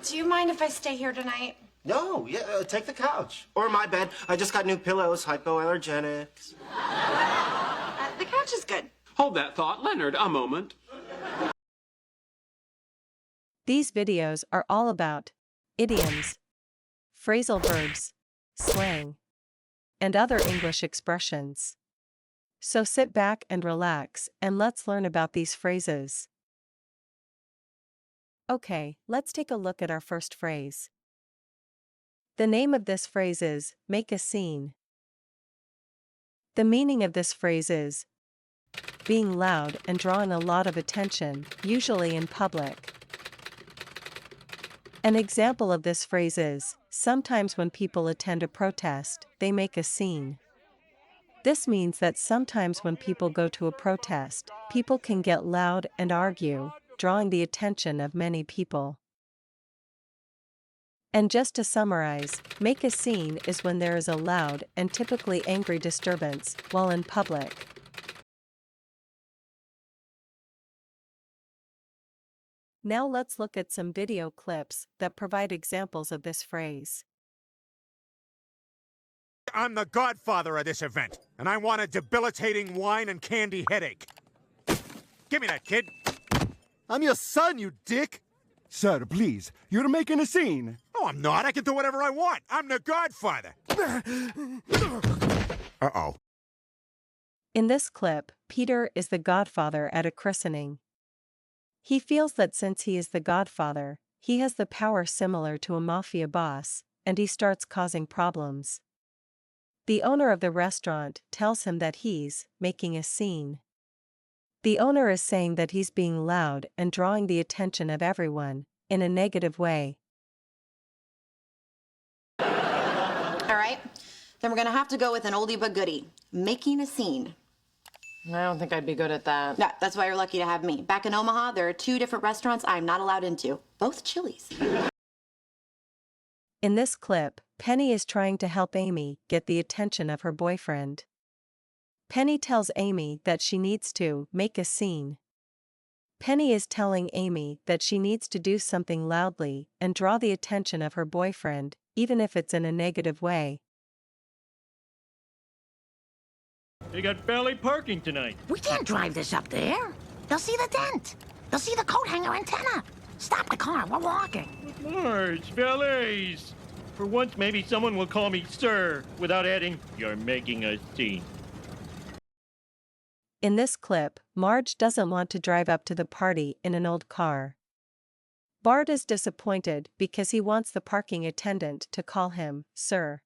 Do you mind if I stay here tonight? No, yeah, take the couch. Or my bed. I just got new pillows, hypoallergenics. The couch is good. Hold that thought, Leonard, a moment. These videos are all about idioms, phrasal verbs, slang, and other English expressions. So sit back and relax and let's learn about these phrases. Okay, let's take a look at our first phrase. The name of this phrase is make a scene. The meaning of this phrase is being loud and drawing a lot of attention, usually in public. An example of this phrase is, sometimes when people attend a protest, they make a scene. This means that sometimes when people go to a protest, people can get loud and argue, drawing the attention of many people. And just to summarize, make a scene is when there is a loud and typically angry disturbance while in public. Now let's look at some video clips that provide examples of this phrase. I'm the godfather of this event, and I want a debilitating wine and candy headache. Give me that, kid. I'm your son, you dick! Sir, please, you're making a scene. Oh, I'm not. I can do whatever I want. I'm the godfather. Uh-oh. In this clip, Peter is the godfather at a christening. He feels that since he is the godfather, he has the power similar to a mafia boss, and he starts causing problems. The owner of the restaurant tells him that he's making a scene. The owner is saying that he's being loud and drawing the attention of everyone, in a negative way. All right, then we're gonna have to go with an oldie but goodie, making a scene. I don't think I'd be good at that. Yeah, that's why you're lucky to have me. Back in Omaha, there are 2 different restaurants I'm not allowed into, both Chili's. In this clip, Penny is trying to help Amy get the attention of her boyfriend. Penny tells Amy that she needs to make a scene. Penny is telling Amy that she needs to do something loudly and draw the attention of her boyfriend, even if it's in a negative way. They got valet parking tonight. We can't drive this up there. They'll see the dent. They'll see the coat hanger antenna. Stop the car, we're walking. Marge, valets. For once, maybe someone will call me sir without adding, you're making a scene. In this clip, Marge doesn't want to drive up to the party in an old car. Bart is disappointed because he wants the parking attendant to call him sir.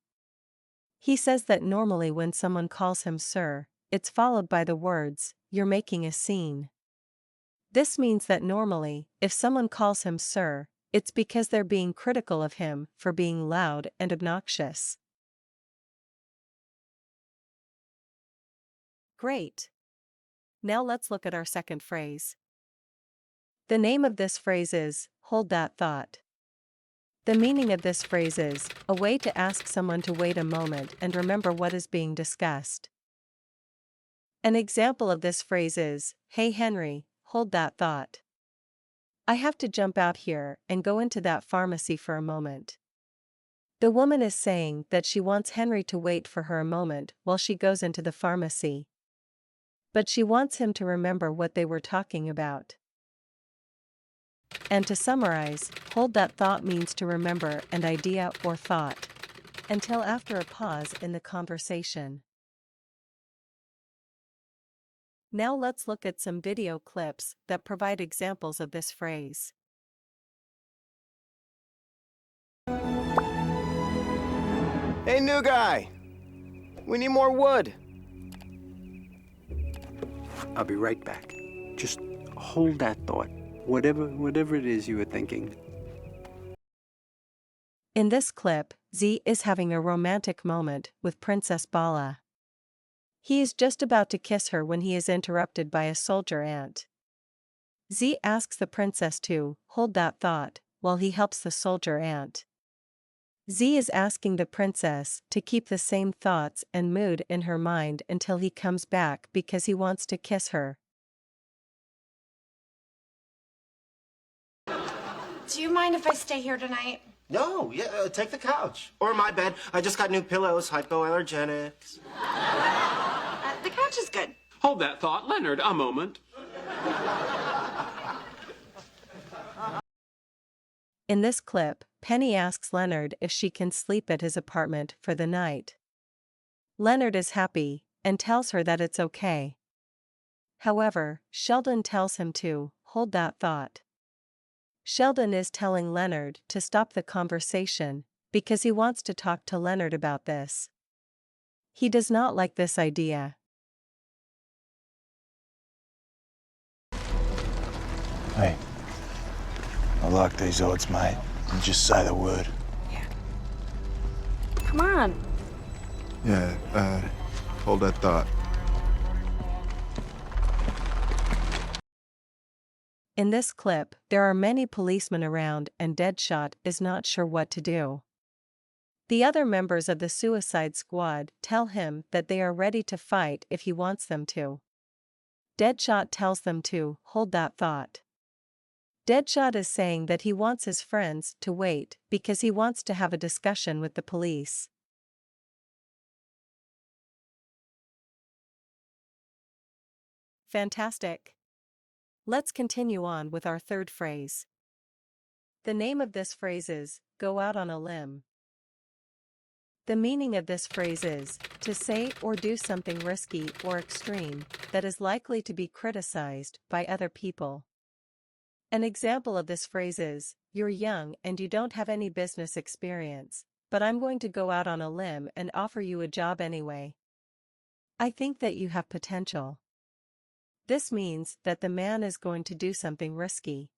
He says that normally when someone calls him sir, it's followed by the words, you're making a scene. This means that normally, if someone calls him sir, it's because they're being critical of him for being loud and obnoxious. Great. Now let's look at our second phrase. The name of this phrase is, hold that thought. The meaning of this phrase is, a way to ask someone to wait a moment and remember what is being discussed. An example of this phrase is, hey Henry, hold that thought. I have to jump out here and go into that pharmacy for a moment. The woman is saying that she wants Henry to wait for her a moment while she goes into the pharmacy. But she wants him to remember what they were talking about. And to summarize, hold that thought means to remember an idea or thought, until after a pause in the conversation. Now let's look at some video clips that provide examples of this phrase. Hey, new guy! We need more wood. I'll be right back. Just hold that thought, whatever it is you were thinking. In this clip, Z is having a romantic moment with Princess Bala. He is just about to kiss her when he is interrupted by a soldier ant. Z asks the princess to hold that thought while he helps the soldier ant. Z is asking the princess to keep the same thoughts and mood in her mind until he comes back because he wants to kiss her. Do you mind if I stay here tonight? No, yeah, take the couch. Or my bed. I just got new pillows, hypoallergenics. The couch is good. Hold that thought, Leonard, a moment. In this clip, Penny asks Leonard if she can sleep at his apartment for the night. Leonard is happy and tells her that it's okay. However, Sheldon tells him to hold that thought. Sheldon is telling Leonard to stop the conversation because he wants to talk to Leonard about this. He does not like this idea. Hey, I like these odds, mate. And just say the word. Come on. Yeah, hold that thought. In this clip, there are many policemen around and Deadshot is not sure what to do. The other members of the Suicide Squad tell him that they are ready to fight if he wants them to. Deadshot tells them to hold that thought. Deadshot is saying that he wants his friends to wait because he wants to have a discussion with the police. Fantastic. Let's continue on with our third phrase. The name of this phrase is go out on a limb. The meaning of this phrase is to say or do something risky or extreme that is likely to be criticized by other people. An example of this phrase is, you're young and you don't have any business experience, but I'm going to go out on a limb and offer you a job anyway. I think that you have potential. This means that the man is going to do something risky.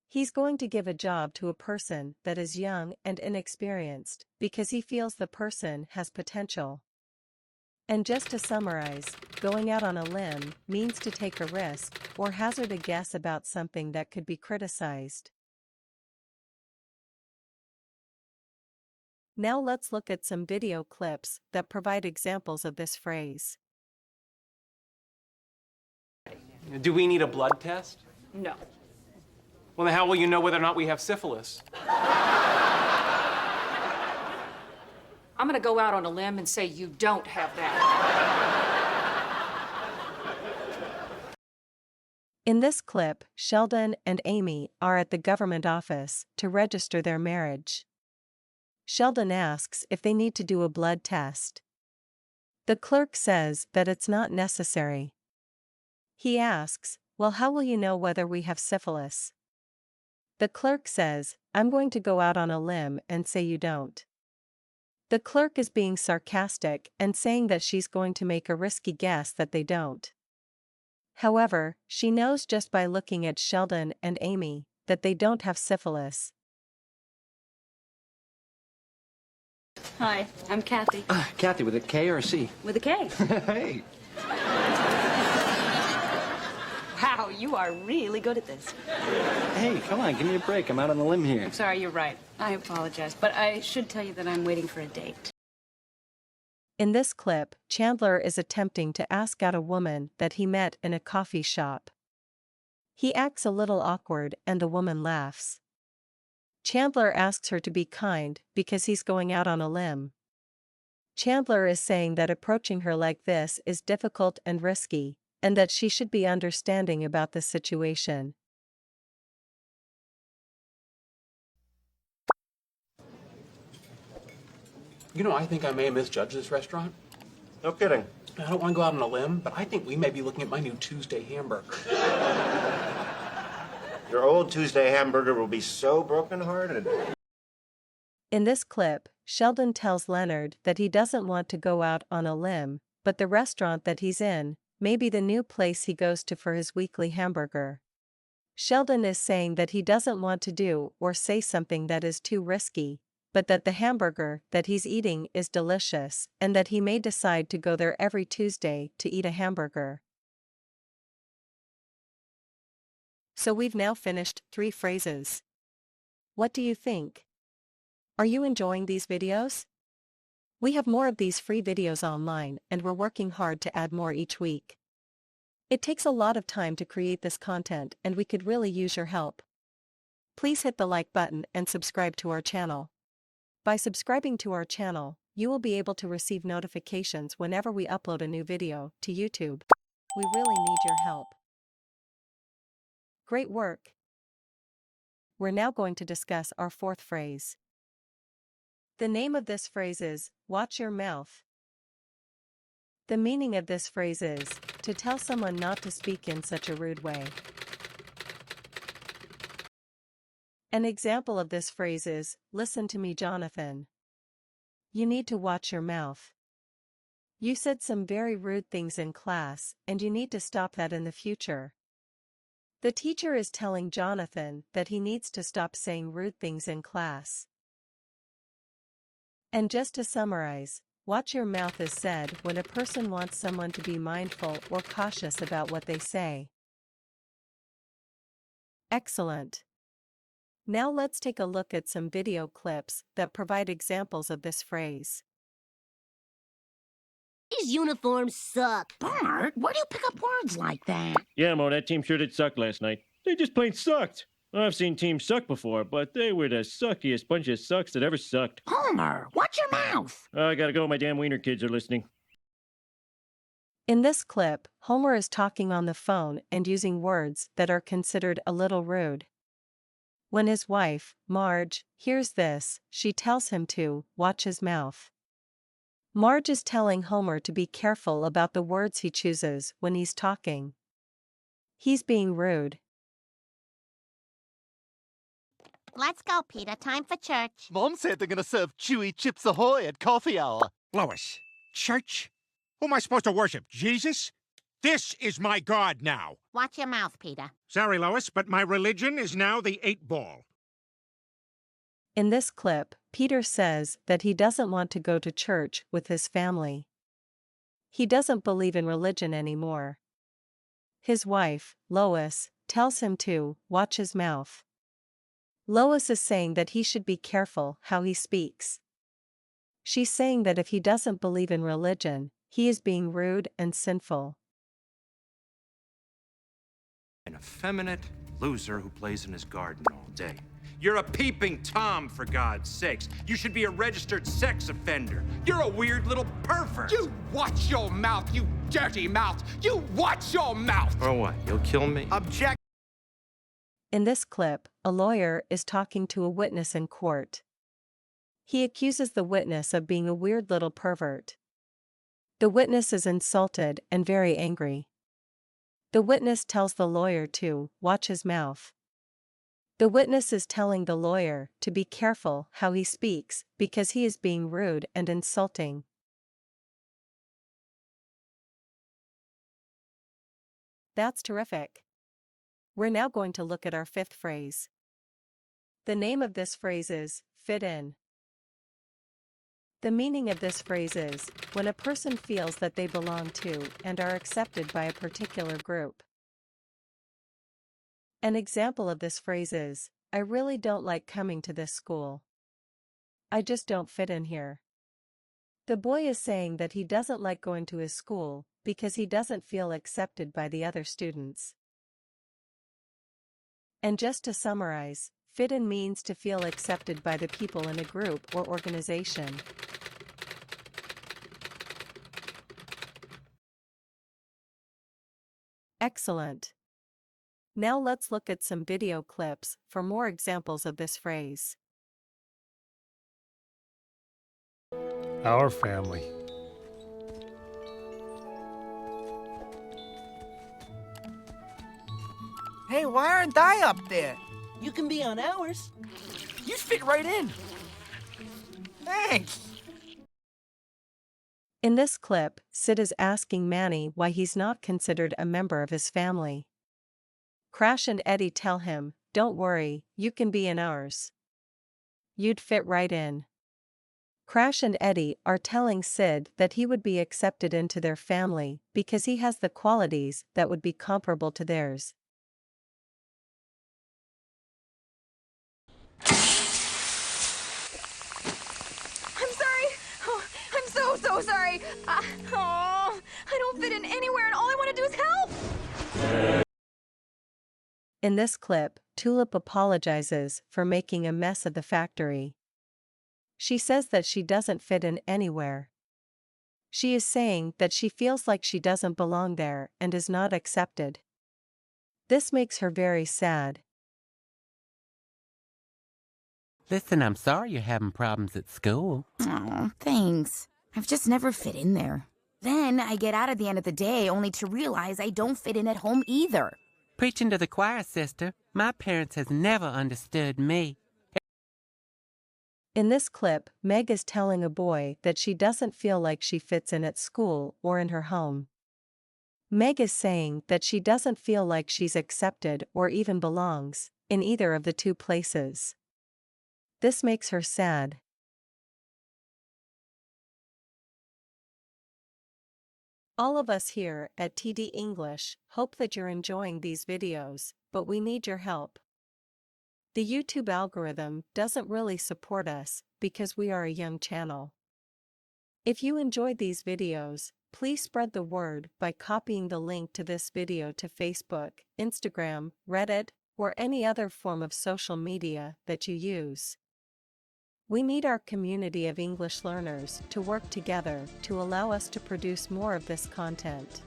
He's going to give a job to a person that is young and inexperienced because he feels the person has potential. And just to summarize, going out on a limb means to take a risk or hazard a guess about something that could be criticized. Now let's look at some video clips that provide examples of this phrase. Do we need a blood test? No. Well, then how will you know whether or not we have syphilis? I'm gonna go out on a limb and say you don't have that. In this clip, Sheldon and Amy are at the government office to register their marriage. Sheldon asks if they need to do a blood test. The clerk says that it's not necessary. He asks, well, how will you know whether we have syphilis? The clerk says, I'm going to go out on a limb and say you don't. The clerk is being sarcastic and saying that she's going to make a risky guess that they don't. However, she knows just by looking at Sheldon and Amy that they don't have syphilis. Hi, I'm Kathy. Kathy, with a K or a C? With a K. Hey. Wow, you are really good at this. Hey, come on, give me a break. I'm out on the limb here. I'm sorry, you're right. I apologize, but I should tell you that I'm waiting for a date. In this clip, Chandler is attempting to ask out a woman that he met in a coffee shop. He acts a little awkward and the woman laughs. Chandler asks her to be kind because he's going out on a limb. Chandler is saying that approaching her like this is difficult and risky, and that she should be understanding about the situation. You know, I think I may have misjudged this restaurant. No kidding. I don't want to go out on a limb, but I think we may be looking at my new Tuesday hamburger. Your old Tuesday hamburger will be so brokenhearted. In this clip, Sheldon tells Leonard that he doesn't want to go out on a limb, but the restaurant that he's in may be the new place he goes to for his weekly hamburger. Sheldon is saying that he doesn't want to do or say something that is too risky, but that the hamburger that he's eating is delicious and that he may decide to go there every Tuesday to eat a hamburger. So we've now finished 3 phrases. What do you think? Are you enjoying these videos? We have more of these free videos online and we're working hard to add more each week. It takes a lot of time to create this content and we could really use your help. Please hit the like button and subscribe to our channel. By subscribing to our channel, you will be able to receive notifications whenever we upload a new video to YouTube. We really need your help. Great work! We're now going to discuss our fourth phrase. The name of this phrase is, watch your mouth. The meaning of this phrase is, to tell someone not to speak in such a rude way. An example of this phrase is, listen to me, Jonathan. You need to watch your mouth. You said some very rude things in class, and you need to stop that in the future. The teacher is telling Jonathan that he needs to stop saying rude things in class. And just to summarize, watch your mouth is said when a person wants someone to be mindful or cautious about what they say. Excellent! Now let's take a look at some video clips that provide examples of this phrase. These uniforms suck. Bart, where do you pick up words like that? Yeah, Mo, that team sure did suck last night. They just plain sucked. I've seen teams suck before, but they were the suckiest bunch of sucks that ever sucked. Homer, watch your mouth. I gotta go, my damn wiener kids are listening. In this clip, Homer is talking on the phone and using words that are considered a little rude. When his wife, Marge, hears this, she tells him to watch his mouth. Marge is telling Homer to be careful about the words he chooses when he's talking. He's being rude. Let's go, Peter. Time for church. Mom said they're gonna serve chewy Chips Ahoy at coffee hour. Lois, church? Who am I supposed to worship, Jesus? This is my God now. Watch your mouth, Peter. Sorry, Lois, but my religion is now the 8-ball. In this clip, Peter says that he doesn't want to go to church with his family. He doesn't believe in religion anymore. His wife, Lois, tells him to watch his mouth. Lois is saying that he should be careful how he speaks. She's saying that if he doesn't believe in religion, he is being rude and sinful. An effeminate loser who plays in his garden all day. You're a peeping Tom, for God's sakes. You should be a registered sex offender. You're a weird little pervert. You watch your mouth, you dirty mouth. You watch your mouth. Or what? You'll kill me? Object. In this clip, a lawyer is talking to a witness in court. He accuses the witness of being a weird little pervert. The witness is insulted and very angry. The witness tells the lawyer to watch his mouth. The witness is telling the lawyer to be careful how he speaks because he is being rude and insulting. That's terrific. We're now going to look at our fifth phrase. The name of this phrase is, fit in. The meaning of this phrase is, when a person feels that they belong to and are accepted by a particular group. An example of this phrase is, I really don't like coming to this school. I just don't fit in here. The boy is saying that he doesn't like going to his school because he doesn't feel accepted by the other students. And just to summarize, fit in means to feel accepted by the people in a group or organization. Excellent. Now let's look at some video clips for more examples of this phrase. Our family. Hey, why aren't I up there? You can be on ours. You fit right in. Thanks. In this clip, Sid is asking Manny why he's not considered a member of his family. Crash and Eddie tell him, don't worry, you can be in ours. You'd fit right in. Crash and Eddie are telling Sid that he would be accepted into their family because he has the qualities that would be comparable to theirs. I'm sorry. Oh, I'm so sorry. I don't fit in anywhere and all I want to do is help. In this clip, Tulip apologizes for making a mess of the factory. She says that she doesn't fit in anywhere. She is saying that she feels like she doesn't belong there and is not accepted. This makes her very sad. Listen, I'm sorry you're having problems at school. Oh, thanks. I've just never fit in there. Then I get out at the end of the day only to realize I don't fit in at home either. Preaching to the choir, sister. My parents has never understood me. In this clip, Meg is telling a boy that she doesn't feel like she fits in at school or in her home. Meg is saying that she doesn't feel like she's accepted or even belongs in either of the two places. This makes her sad. All of us here at TD English hope that you're enjoying these videos, but we need your help. The YouTube algorithm doesn't really support us because we are a young channel. If you enjoyed these videos, please spread the word by copying the link to this video to Facebook, Instagram, Reddit, or any other form of social media that you use. We need our community of English learners to work together to allow us to produce more of this content.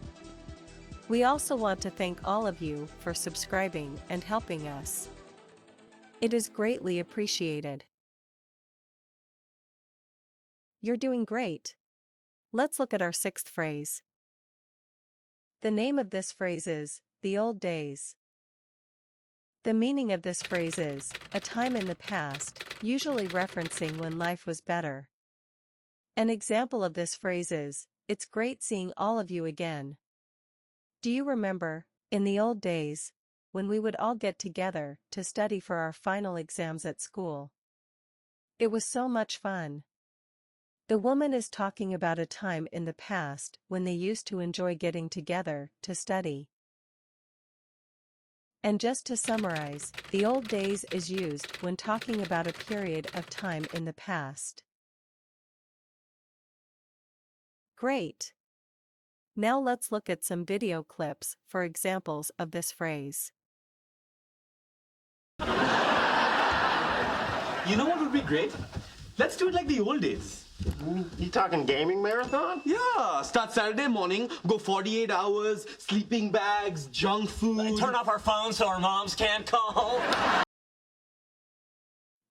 We also want to thank all of you for subscribing and helping us. It is greatly appreciated. You're doing great. Let's look at our sixth phrase. The name of this phrase is the old days. The meaning of this phrase is a time in the past, usually referencing when life was better. An example of this phrase is, "It's great seeing all of you again." Do you remember, in the old days, when we would all get together to study for our final exams at school? It was so much fun. The woman is talking about a time in the past when they used to enjoy getting together to study. And just to summarize, the old days is used when talking about a period of time in the past. Great! Now let's look at some video clips for examples of this phrase. You know what would be great? Let's do it like the old days. You talking gaming marathon? Yeah, start Saturday morning, go 48 hours, sleeping bags, junk food. Turn off our phones so our moms can't call.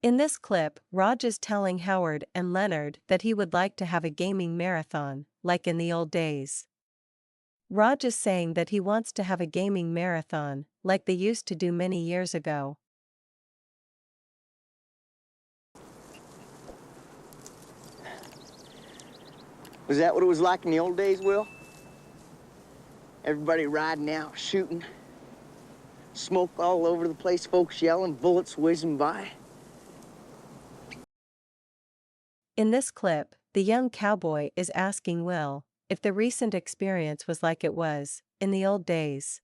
In this clip, Raj is telling Howard and Leonard that he would like to have a gaming marathon, like in the old days. Raj is saying that he wants to have a gaming marathon, like they used to do many years ago. Was that what it was like in the old days, Will? Everybody riding out, shooting. Smoke all over the place, folks yelling, bullets whizzing by. In this clip, the young cowboy is asking Will if the recent experience was like it was in the old days.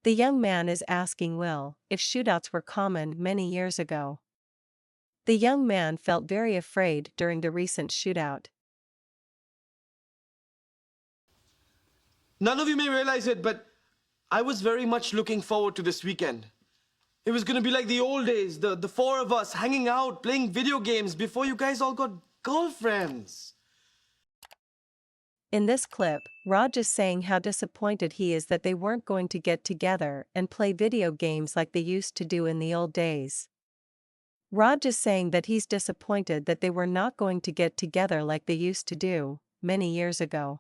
The young man is asking Will if shootouts were common many years ago. The young man felt very afraid during the recent shootout. None of you may realize it, but I was very much looking forward to this weekend. It was going to be like the old days, the four of us hanging out, playing video games before you guys all got girlfriends. In this clip, Raj is saying how disappointed he is that they weren't going to get together and play video games like they used to do in the old days. Raj is saying that he's disappointed that they were not going to get together like they used to do many years ago.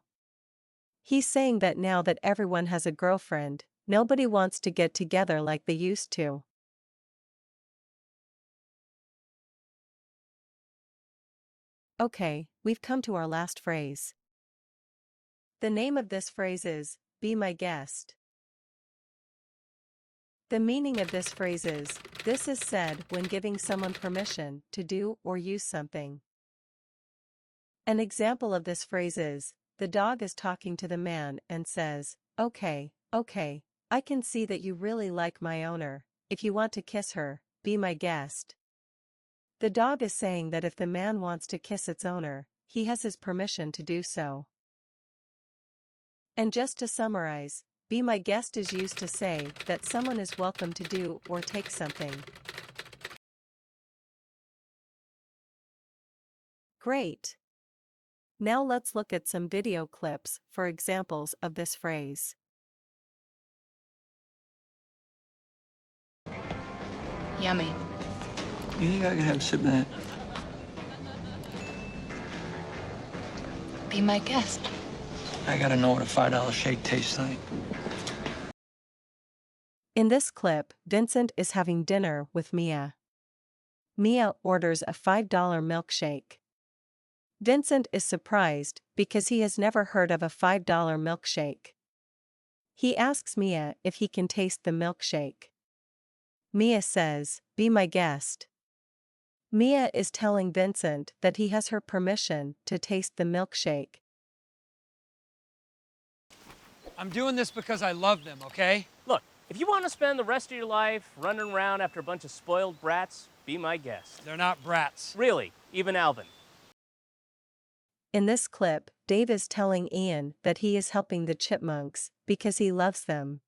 He's saying that now that everyone has a girlfriend, nobody wants to get together like they used to. Okay, we've come to our last phrase. The name of this phrase is, "Be my guest." The meaning of this phrase is, this is said when giving someone permission to do or use something. An example of this phrase is, the dog is talking to the man and says, okay, I can see that you really like my owner. If you want to kiss her, be my guest." The dog is saying that if the man wants to kiss its owner, he has his permission to do so. And just to summarize, be my guest is used to say that someone is welcome to do or take something. Great. Now let's look at some video clips for examples of this phrase. Yummy. You think I can have a sip of that? Be my guest. I gotta know what a $5 shake tastes like. In this clip, Vincent is having dinner with Mia. Mia orders a $5 milkshake. Vincent is surprised because he has never heard of a $5 milkshake. He asks Mia if he can taste the milkshake. Mia says, "Be my guest." Mia is telling Vincent that he has her permission to taste the milkshake. I'm doing this because I love them, okay? Look, if you want to spend the rest of your life running around after a bunch of spoiled brats, be my guest. They're not brats. Really, even Alvin. In this clip, Dave is telling Ian that he is helping the chipmunks because he loves them.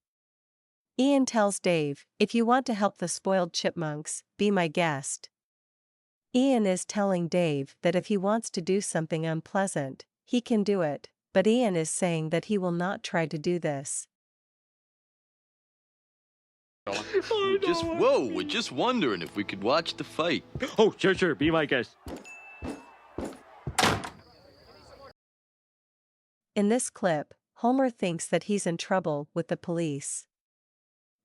Ian tells Dave, "If you want to help the spoiled chipmunks, be my guest." Ian is telling Dave that if he wants to do something unpleasant, he can do it, but Ian is saying that he will not try to do this. We're just wondering if we could watch the fight. Oh, sure, be my guest. In this clip, Homer thinks that he's in trouble with the police.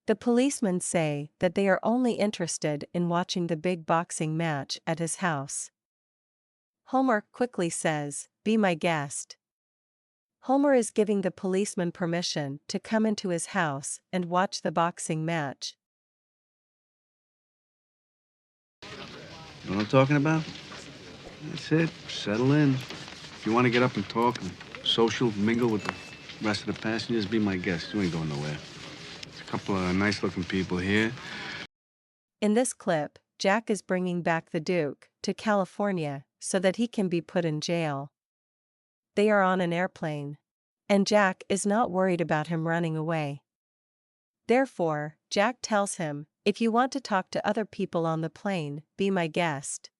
The policemen say that they are only interested in watching the big boxing match at his house. Homer quickly says, "Be my guest." Homer is giving the policeman permission to come into his house and watch the boxing match. You know what I'm talking about? That's it. Settle in. If you want to get up and talk and social, mingle with the rest of the passengers, be my guest. You ain't going nowhere. There's a couple of nice-looking people here. In this clip, Jack is bringing back the Duke to California so that he can be put in jail. They are on an airplane, and Jack is not worried about him running away. Therefore, Jack tells him, "If you want to talk to other people on the plane, be my guest."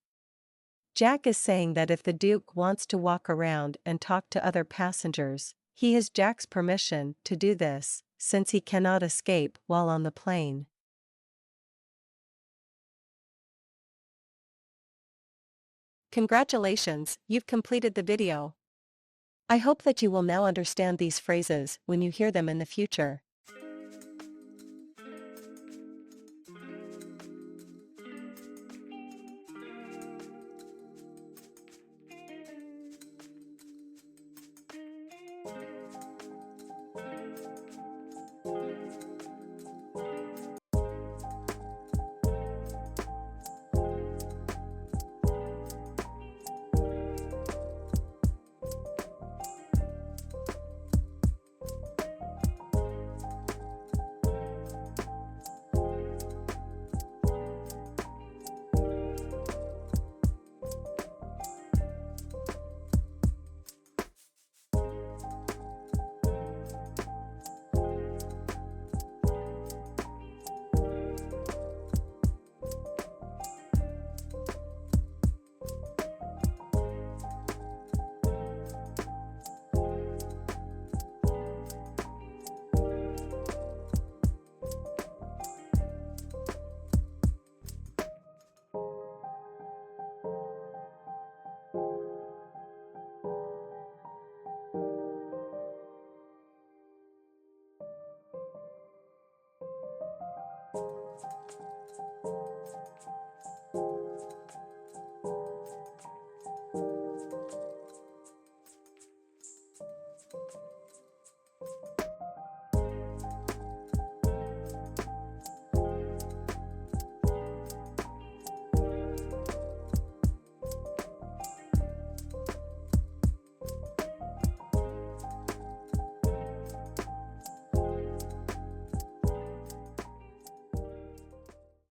Jack is saying that if the Duke wants to walk around and talk to other passengers, he has Jack's permission to do this, since he cannot escape while on the plane. Congratulations, you've completed the video. I hope that you will now understand these phrases when you hear them in the future.